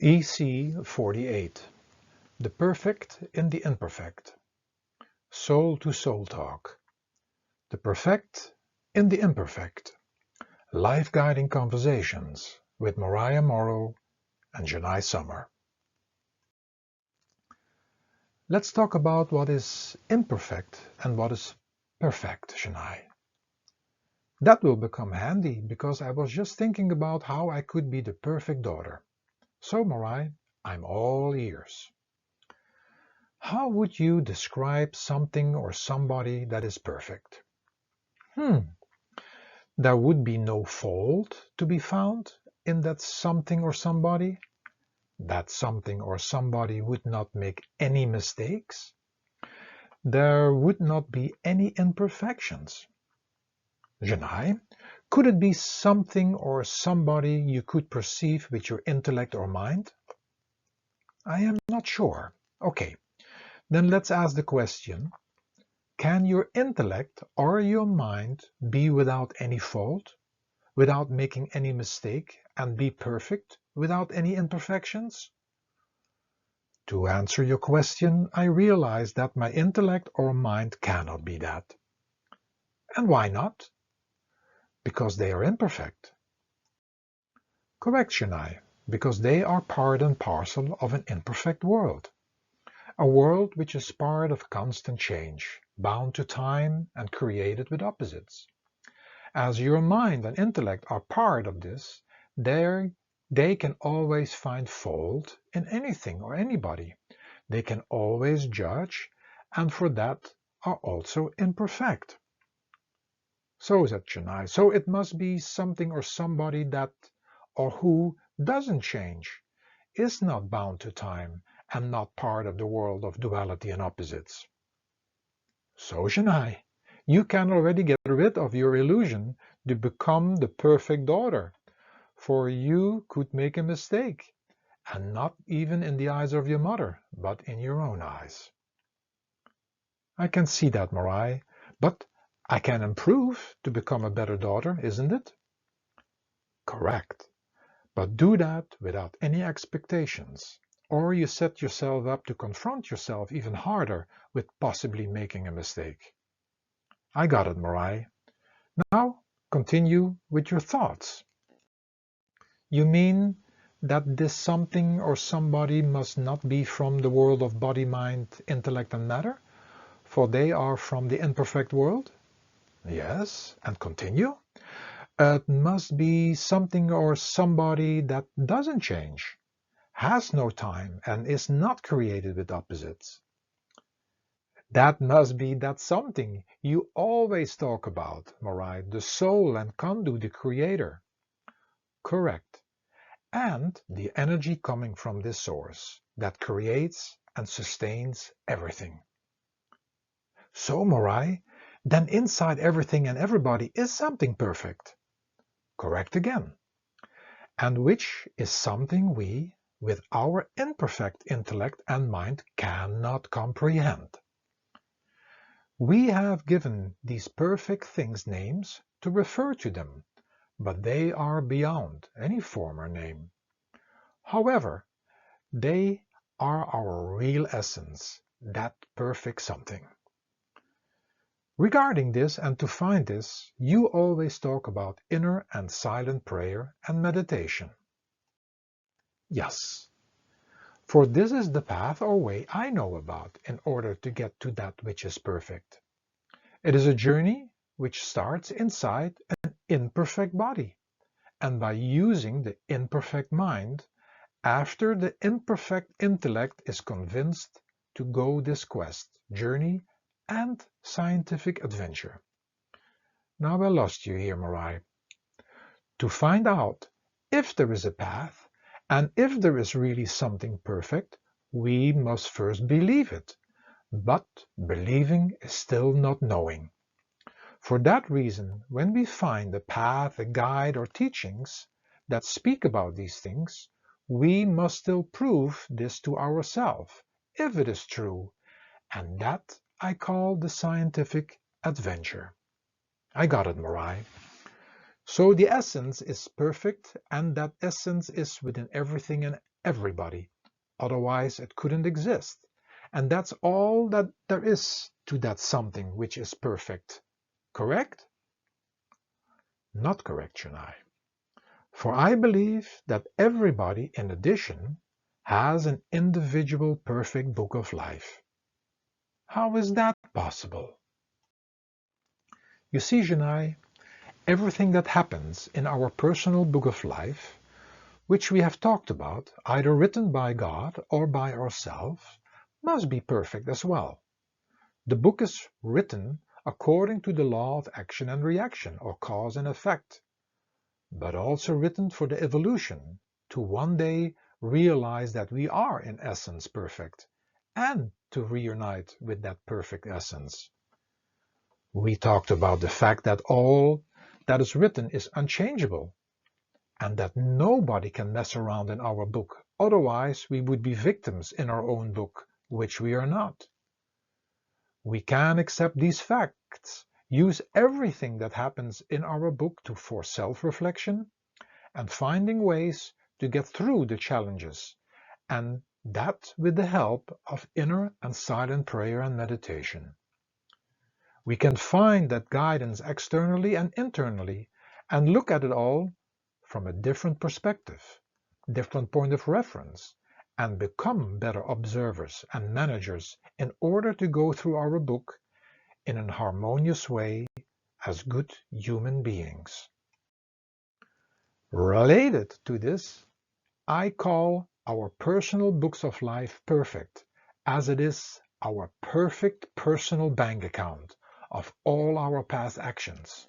Ec48. The perfect in the imperfect. Soul to soul talk. The perfect in the imperfect. Life guiding conversations with Morai Amoro and Jenai Summer. Let's talk about what is imperfect and what is perfect, Jenai. That will become handy because I was just thinking about how I could be the perfect daughter. So, Morai, I'm all ears. How would you describe something or somebody that is perfect? There would be no fault to be found in that something or somebody. That something or somebody would not make any mistakes. There would not be any imperfections. Jenai, could it be something or somebody you could perceive with your intellect or mind? I am not sure. Okay, then let's ask the question. Can your intellect or your mind be without any fault, without making any mistake, and be perfect without any imperfections? To answer your question, I realize that my intellect or mind cannot be that. And why not? Because they are imperfect. Correct, Jenai, because they are part and parcel of an imperfect world. A world which is part of constant change, bound to time and created with opposites. As your mind and intellect are part of this, they can always find fault in anything or anybody. They can always judge, and for that are also imperfect. So said Jenai, so it must be something or somebody that or who doesn't change, is not bound to time, and not part of the world of duality and opposites. So, Jenai, you can already get rid of your illusion to become the perfect daughter, for you could make a mistake, and not even in the eyes of your mother, but in your own eyes. I can see that, Morai, but I can improve to become a better daughter, isn't it? Correct, but do that without any expectations, or you set yourself up to confront yourself even harder with possibly making a mistake. I got it, Morai. Now continue with your thoughts. You mean that this something or somebody must not be from the world of body, mind, intellect, and matter, for they are from the imperfect world? Yes, and continue. It must be something or somebody that doesn't change, has no time, and is not created with opposites. That must be that something you always talk about, Morai, the soul and Kandu, the creator. Correct. And the energy coming from this source that creates and sustains everything. So, Morai, then inside everything and everybody is something perfect. Correct again. And which is something we, with our imperfect intellect and mind, cannot comprehend. We have given these perfect things names to refer to them, but they are beyond any former name. However, they are our real essence, that perfect something. Regarding this and to find this, you always talk about inner and silent prayer and meditation. Yes, for this is the path or way I know about in order to get to that which is perfect. It is a journey which starts inside an imperfect body, and by using the imperfect mind, after the imperfect intellect is convinced to go this quest, journey, and scientific adventure. Now I lost you here, Morai. To find out if there is a path, and if there is really something perfect, we must first believe it. But believing is still not knowing. For that reason, when we find a path, a guide, or teachings that speak about these things, we must still prove this to ourselves, if it is true, and that I call the scientific adventure. I got it, Morai. So the essence is perfect, and that essence is within everything and everybody. Otherwise, it couldn't exist. And that's all that there is to that something which is perfect. Correct? Not correct, Jenai. For I believe that everybody, in addition, has an individual perfect book of life. How is that possible? You see, Jenai, everything that happens in our personal book of life, which we have talked about, either written by God or by ourselves, must be perfect as well. The book is written according to the law of action and reaction, or cause and effect, but also written for the evolution to one day realize that we are in essence perfect, and to reunite with that perfect essence. We talked about the fact that all that is written is unchangeable, and that nobody can mess around in our book, otherwise we would be victims in our own book, which we are not. We can accept these facts, use everything that happens in our book for self-reflection, and finding ways to get through the challenges, and that with the help of inner and silent prayer and meditation. We can find that guidance externally and internally, and look at it all from a different perspective, different point of reference, and become better observers and managers in order to go through our book in an harmonious way as good human beings. Related to this, I call our personal books of life perfect, as it is our perfect personal bank account of all our past actions,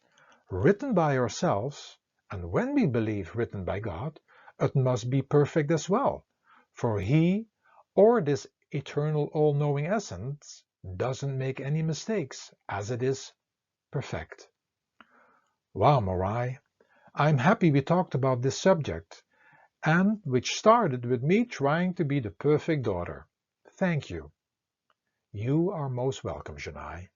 written by ourselves, and when we believe written by God, it must be perfect as well, for He, or this eternal all-knowing essence, doesn't make any mistakes, as it is perfect. Wow, Morai, I'm happy we talked about this subject, and which started with me trying to be the perfect daughter. Thank you. You are most welcome, Jenai.